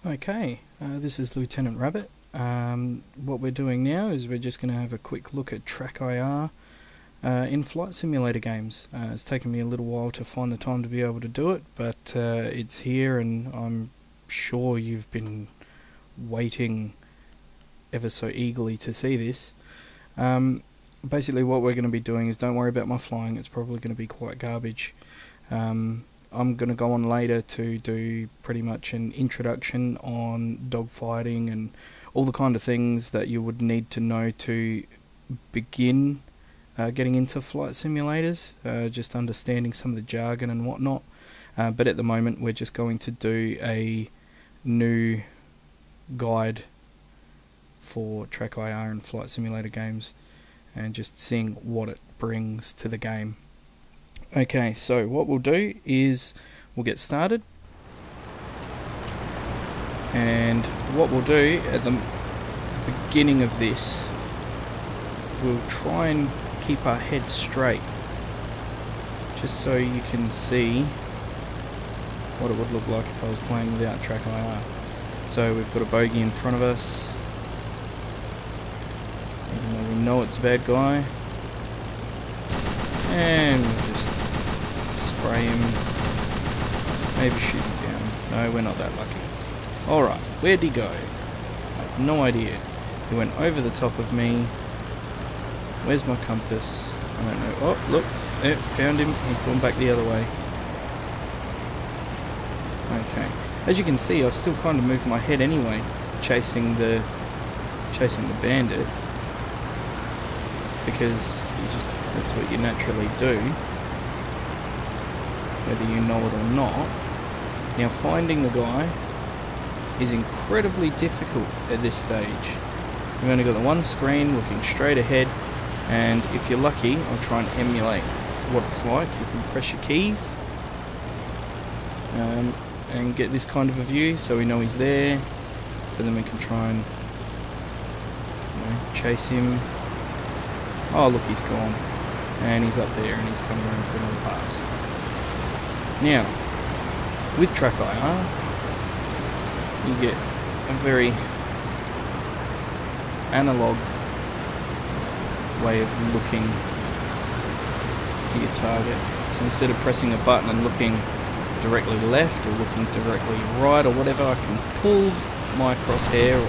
Okay, this is Lieutenant Rabbit. What we're doing now is we're just going to have a quick look at Trackir in flight simulator games. It's taken me a little while to find the time to be able to do it, but it's here and I'm sure you've been waiting ever so eagerly to see this. Basically what we're going to be doing is, don't worry about my flying, it's probably going to be quite garbage. I'm going to go on later to do pretty much an introduction on dogfighting and all the kind of things that you would need to know to begin getting into flight simulators, just understanding some of the jargon and whatnot. But at the moment we're just going to do a new guide for Trackir and flight simulator games and just seeing what it brings to the game. Okay, so what we'll do is we'll get started, and what we'll do at the beginning of this, we'll try and keep our head straight just so you can see what it would look like if I was playing without Trackir. So we've got a bogey in front of us, even though we know it's a bad guy, and we'll just spray him, maybe shoot him down. No, we're not that lucky. Alright, where'd he go? I have no idea. He went over the top of me. Where's my compass? I don't know. Oh, look, there, found him. He's gone back the other way. Okay. As you can see, I still kind of move my head anyway, chasing the bandit, because that's what you naturally do, whether you know it or not. Now, finding the guy is incredibly difficult at this stage. You've only got the one screen looking straight ahead, and if you're lucky, I'll try and emulate what it's like. You can press your keys and get this kind of a view, so we know he's there, so then we can try and chase him. Oh, look, he's gone, and he's up there and he's coming around for another pass. Now, with Trackir, you get a very analog way of looking for your target. So instead of pressing a button and looking directly left or looking directly right or whatever, I can pull my crosshair or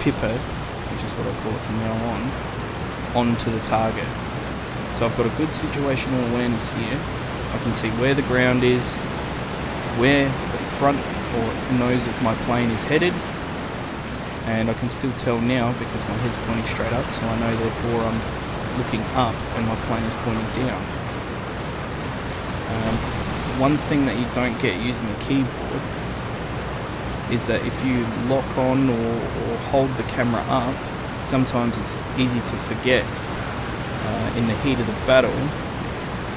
pipper, which is what I call it from now on, onto the target. So I've got a good situational awareness here. I can see where the ground is, where the front or nose of my plane is headed, and I can still tell now because my head's pointing straight up, so I know therefore I'm looking up and my plane is pointing down. One thing that you don't get using the keyboard is that if you lock on or hold the camera up, sometimes it's easy to forget in the heat of the battle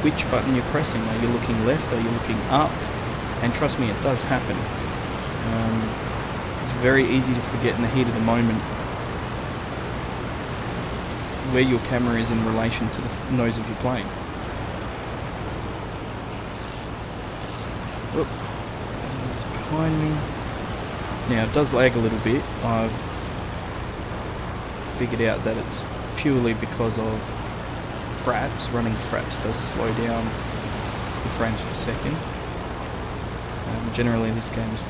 which button you're pressing. Are you looking left? Are you looking up? And trust me, it does happen. It's very easy to forget in the heat of the moment where your camera is in relation to the nose of your plane. Whoop, he's behind me. Now it does lag a little bit. I've figured out that it's purely because of fraps. Running fraps does slow down the frames per second. Generally this game is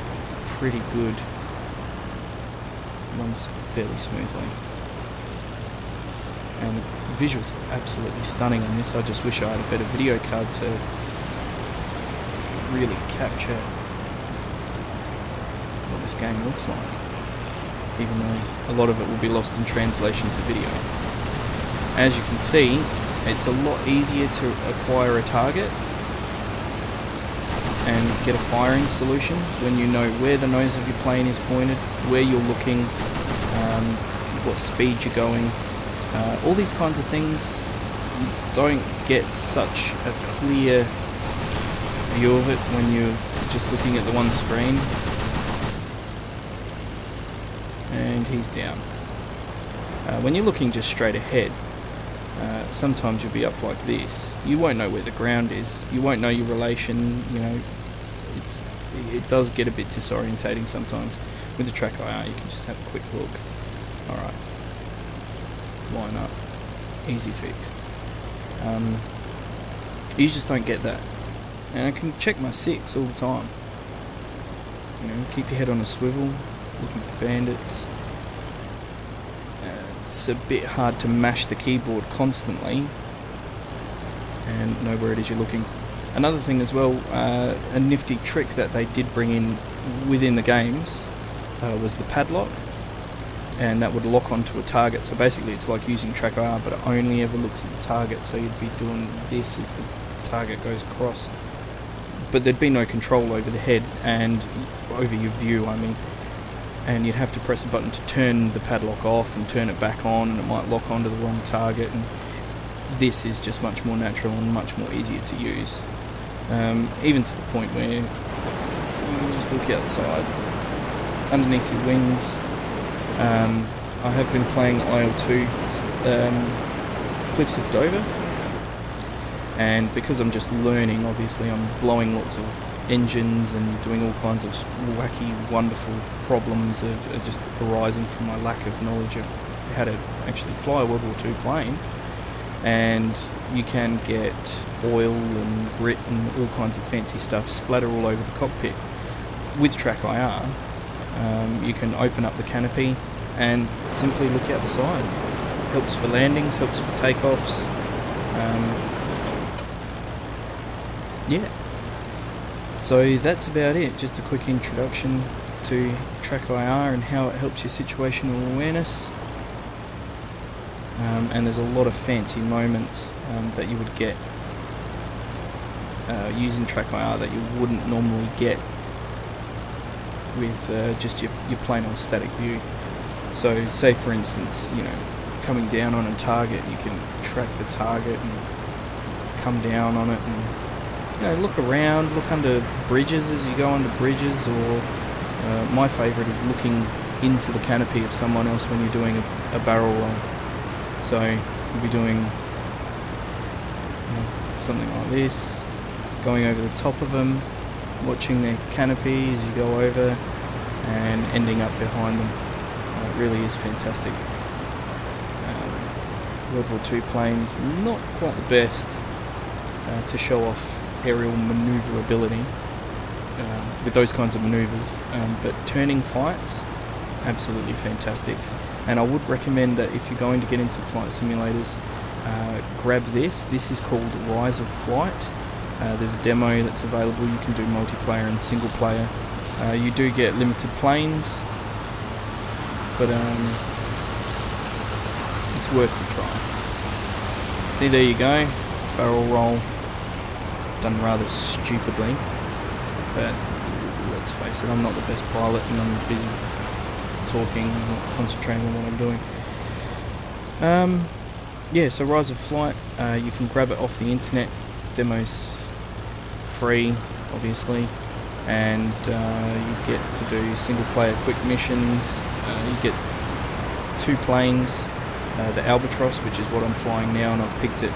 pretty good. It runs fairly smoothly. And the visuals are absolutely stunning on this. I just wish I had a better video card to really capture what this game looks like, even though a lot of it will be lost in translation to video. As you can see, it's a lot easier to acquire a target and get a firing solution when you know where the nose of your plane is pointed, where you're looking, what speed you're going. All these kinds of things, you don't get such a clear view of it when you're just looking at the one screen. And he's down. When you're looking just straight ahead, sometimes you'll be up like this. You won't know where the ground is. You won't know your relation. You know, it does get a bit disorientating sometimes. With the Trackir, you can just have a quick look. Alright, line up, easy fixed. You just don't get that. And I can check my 6 all the time. You know, keep your head on a swivel, looking for bandits. It's a bit hard to mash the keyboard constantly and know where it is you're looking. Another thing as well, a nifty trick that they did bring in within the games was the padlock, and that would lock onto a target. So basically it's like using Trackir, but it only ever looks at the target, so you'd be doing this as the target goes across. But there'd be no control over the head and over your view, I mean. And you'd have to press a button to turn the padlock off and turn it back on, and it might lock onto the wrong target. And this is just much more natural and much more easier to use. Even to the point where you can just look outside underneath your wings. I have been playing IL2 Cliffs of Dover, and because I'm just learning, obviously I'm blowing lots of engines and doing all kinds of wacky, wonderful problems that are just arising from my lack of knowledge of how to actually fly a World War II plane. And you can get oil and grit and all kinds of fancy stuff splatter all over the cockpit. With Trackir, you can open up the canopy and simply look out the side. Helps for landings, helps for takeoffs. Yeah. So that's about it, just a quick introduction to Trackir and how it helps your situational awareness. And there's a lot of fancy moments that you would get using Trackir that you wouldn't normally get with just your plain old static view. So say for instance, you know, coming down on a target, you can track the target and come down on it and, you know, look around, look under bridges as you go under bridges, or my favourite is looking into the canopy of someone else when you're doing a barrel roll. So you'll be doing, you know, something like this, going over the top of them, watching their canopy as you go over, and ending up behind them. It really is fantastic. World War II planes, not quite the best to show off aerial manoeuvrability with those kinds of manoeuvres, but turning fights, absolutely fantastic. And I would recommend that if you're going to get into flight simulators, grab this. This is called Rise of Flight. There's a demo that's available. You can do multiplayer and single player. You do get limited planes, but it's worth the try. See, there you go, barrel roll, done rather stupidly, but let's face it, I'm not the best pilot and I'm busy talking, not concentrating on what I'm doing. Yeah, so Rise of Flight, you can grab it off the internet. Demo's free, obviously, and you get to do single player quick missions. You get 2 planes, the Albatross, which is what I'm flying now, and I've picked it.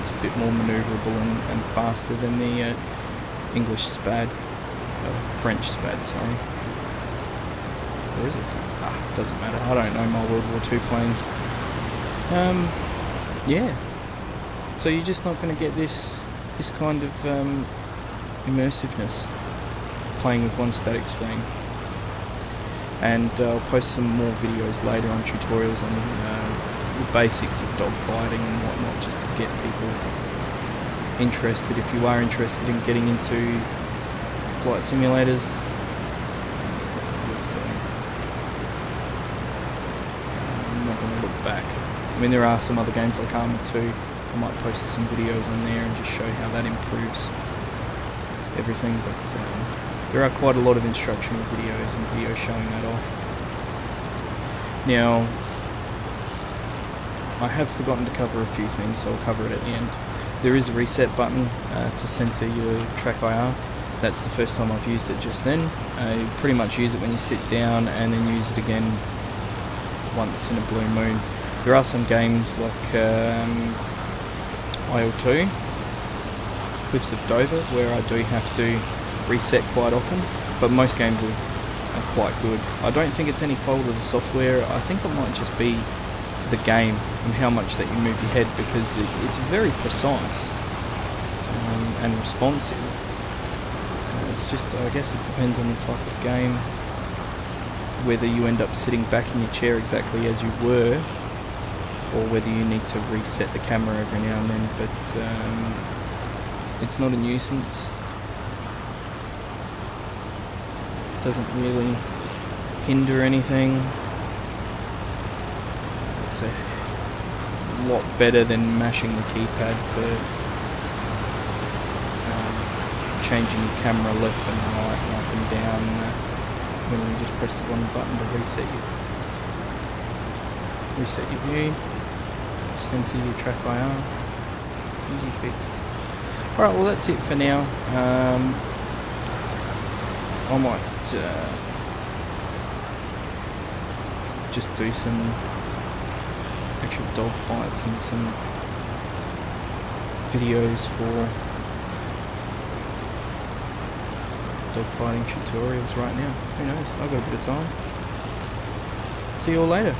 It's a bit more manoeuvrable and faster than the English Spad, French Spad, sorry. Where is it from? Doesn't matter. I don't know my World War II planes. Yeah. So you're just not going to get this kind of immersiveness playing with one static screen. And I'll post some more videos later on tutorials on the basics of dogfighting and whatnot, just to get people interested. If you are interested in getting into flight simulators, it's definitely worth doing. I'm not going to look back. I mean, there are some other games like Arma 2. I might post some videos on there and just show how that improves everything, but there are quite a lot of instructional videos and videos showing that off. Now, I have forgotten to cover a few things, so I'll cover it at the end. There is a reset button to center your Trackir. That's the first time I've used it just then. You pretty much use it when you sit down and then use it again once in a blue moon. There are some games like IL2, Cliffs of Dover, where I do have to reset quite often, but most games are quite good. I don't think it's any fault of the software. I think it might just be the game and how much that you move your head, because it's very precise and responsive. It's just, I guess it depends on the type of game, whether you end up sitting back in your chair exactly as you were, or whether you need to reset the camera every now and then. But it's not a nuisance. It doesn't really hinder anything. It's a lot better than mashing the keypad for changing your camera left and right and up and down when you just press the one button to reset your view. Just enter your Trackir. Easy fixed. Alright, well that's it for now. I might just do some actual dog fights and some videos for dogfighting tutorials right now. Who knows? I've got a bit of time. See you all later.